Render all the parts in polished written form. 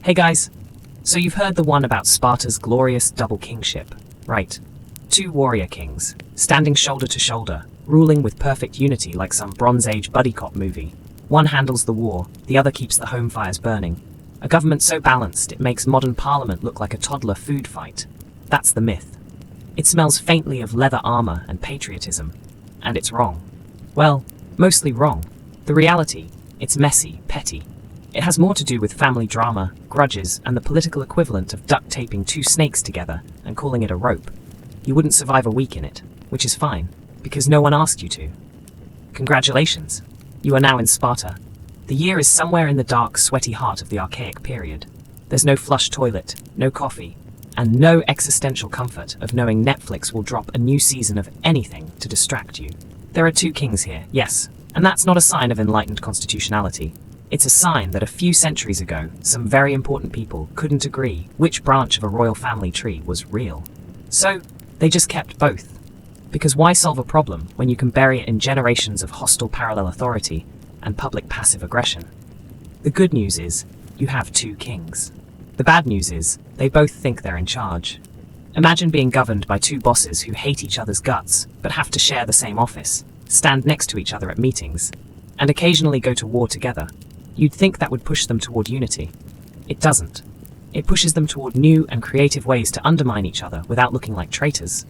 Hey guys, so you've heard the one about Sparta's glorious double kingship, right? Two warrior kings, standing shoulder to shoulder, ruling with perfect unity like some Bronze Age buddy cop movie. One handles the war, the other keeps the home fires burning. A government so balanced it makes modern parliament look like a toddler food fight. That's the myth. It smells faintly of leather armor and patriotism. And it's wrong. Well, mostly wrong. The reality, it's messy, petty. It has more to do with family drama, grudges, and the political equivalent of duct taping two snakes together and calling it a rope. You wouldn't survive a week in it, which is fine, because no one asked you to. Congratulations, you are now in Sparta. The year is somewhere in the dark, sweaty heart of the archaic period. There's no flush toilet, no coffee, and no existential comfort of knowing Netflix will drop a new season of anything to distract you. There are two kings here, yes, and that's not a sign of enlightened constitutionality. It's a sign that a few centuries ago, some very important people couldn't agree which branch of a royal family tree was real. So, they just kept both. Because why solve a problem when you can bury it in generations of hostile parallel authority and public passive aggression? The good news is, you have two kings. The bad news is, they both think they're in charge. Imagine being governed by two bosses who hate each other's guts, but have to share the same office, stand next to each other at meetings, and occasionally go to war together. You'd think that would push them toward unity. It doesn't. It pushes them toward new and creative ways to undermine each other without looking like traitors.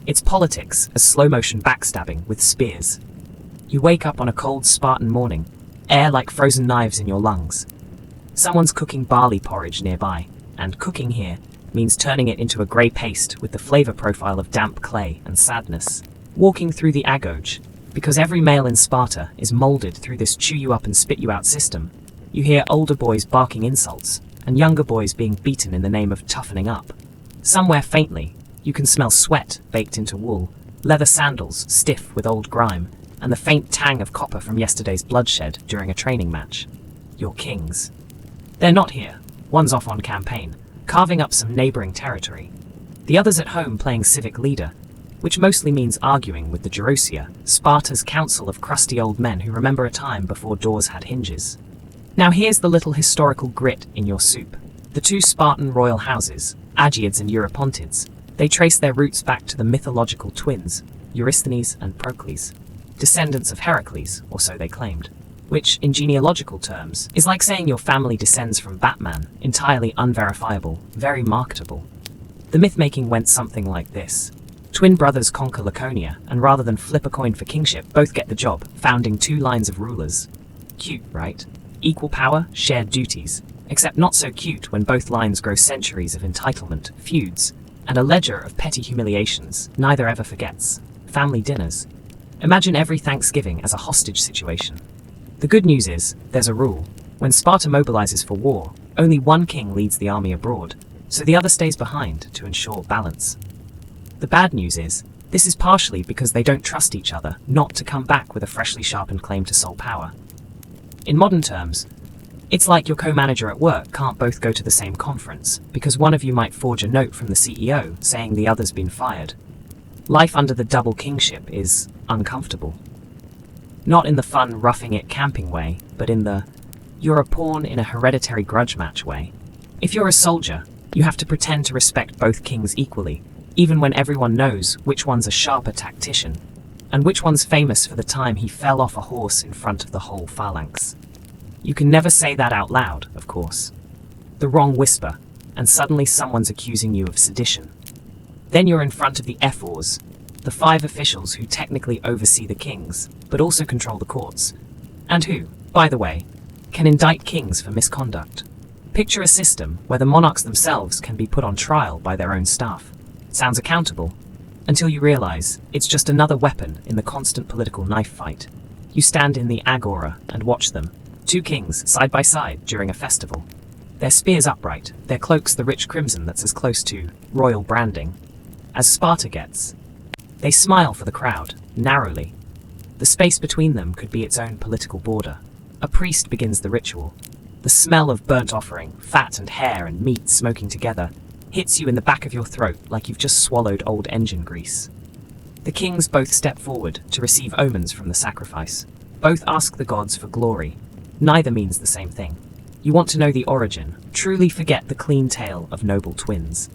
It's politics as slow-motion backstabbing with spears. You wake up on a cold Spartan morning, air like frozen knives in your lungs. Someone's cooking barley porridge nearby, and cooking here means turning it into a grey paste with the flavor profile of damp clay and sadness. Walking through the agoge, because every male in Sparta is molded through this chew you up and spit you out system, you hear older boys barking insults, and younger boys being beaten in the name of toughening up. Somewhere faintly, you can smell sweat baked into wool, leather sandals stiff with old grime, and the faint tang of copper from yesterday's bloodshed during a training match. Your kings. They're not here. One's off on campaign, carving up some neighboring territory. The other's at home playing civic leader, which mostly means arguing with the Gerousia, Sparta's council of crusty old men who remember a time before doors had hinges. Now here's the little historical grit in your soup. The two Spartan royal houses, Agiids and Eurypontids, they trace their roots back to the mythological twins, Eurysthenes and Procles, descendants of Heracles, or so they claimed, which, in genealogical terms, is like saying your family descends from Batman, entirely unverifiable, very marketable. The myth-making went something like this. Twin brothers conquer Laconia, and rather than flip a coin for kingship, both get the job, founding two lines of rulers. Cute, right? Equal power, shared duties. Except not so cute when both lines grow centuries of entitlement, feuds, and a ledger of petty humiliations neither ever forgets. Family dinners. Imagine every Thanksgiving as a hostage situation. The good news is, there's a rule. When Sparta mobilizes for war, only one king leads the army abroad, so the other stays behind to ensure balance. The bad news is, this is partially because they don't trust each other not to come back with a freshly sharpened claim to sole power. In modern terms, it's like your co-manager at work can't both go to the same conference, because one of you might forge a note from the CEO saying the other's been fired. Life under the double kingship is uncomfortable. Not in the fun roughing it camping way, but in the you're a pawn in a hereditary grudge match way. If you're a soldier, you have to pretend to respect both kings equally, even when everyone knows which one's a sharper tactician, and which one's famous for the time he fell off a horse in front of the whole phalanx. You can never say that out loud, of course. The wrong whisper, and suddenly someone's accusing you of sedition. Then you're in front of the F-Ors, the 5 officials who technically oversee the kings, but also control the courts, and who, by the way, can indict kings for misconduct. Picture a system where the monarchs themselves can be put on trial by their own staff. Sounds accountable, until you realize it's just another weapon in the constant political knife fight. You stand in the agora and watch them, two kings side by side during a festival. Their spears upright, their cloaks the rich crimson that's as close to royal branding as Sparta gets. They smile for the crowd, narrowly. The space between them could be its own political border. A priest begins the ritual. The smell of burnt offering, fat and hair and meat smoking together, hits you in the back of your throat like you've just swallowed old engine grease. The kings both step forward to receive omens from the sacrifice. Both ask the gods for glory. Neither means the same thing. You want to know the origin, truly forget the clean tale of noble twins.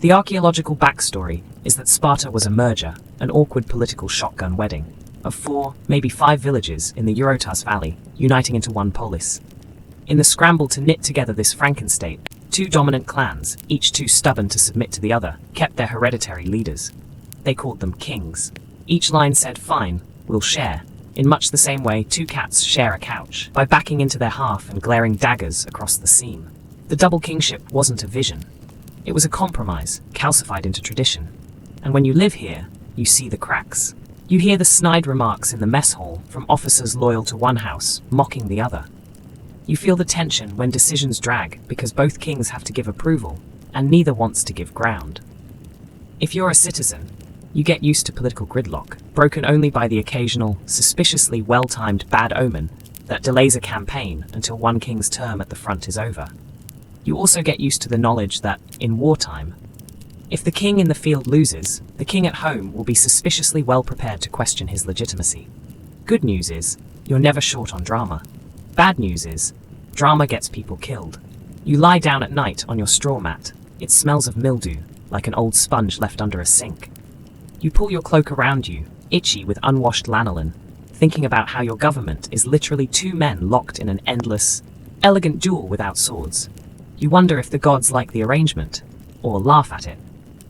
The archaeological backstory is that Sparta was a merger, an awkward political shotgun wedding, of 4, maybe 5 villages in the Eurotas Valley, uniting into one polis. In the scramble to knit together this Frankenstate, 2 dominant clans, each too stubborn to submit to the other, kept their hereditary leaders. They called them kings. Each line said, "Fine, we'll share," in much the same way 2 cats share a couch, by backing into their half and glaring daggers across the seam. The double kingship wasn't a vision. It was a compromise, calcified into tradition. And when you live here, you see the cracks. You hear the snide remarks in the mess hall from officers loyal to one house, mocking the other. You feel the tension when decisions drag because both kings have to give approval, and neither wants to give ground. If you're a citizen, you get used to political gridlock, broken only by the occasional, suspiciously well-timed bad omen that delays a campaign until one king's term at the front is over. You also get used to the knowledge that, in wartime, if the king in the field loses, the king at home will be suspiciously well prepared to question his legitimacy. Good news is, you're never short on drama. Bad news is, drama gets people killed. You lie down at night on your straw mat. It smells of mildew, like an old sponge left under a sink. You pull your cloak around you, itchy with unwashed lanolin, thinking about how your government is literally 2 men locked in an endless, elegant duel without swords. You wonder if the gods like the arrangement, or laugh at it.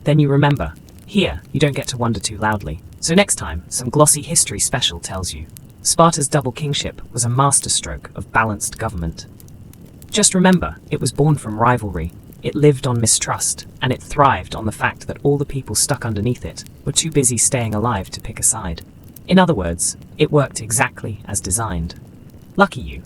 Then you remember, here, you don't get to wonder too loudly. So next time, some glossy history special tells you, Sparta's double kingship was a masterstroke of balanced government. Just remember, it was born from rivalry, it lived on mistrust, and it thrived on the fact that all the people stuck underneath it were too busy staying alive to pick a side. In other words, it worked exactly as designed. Lucky you.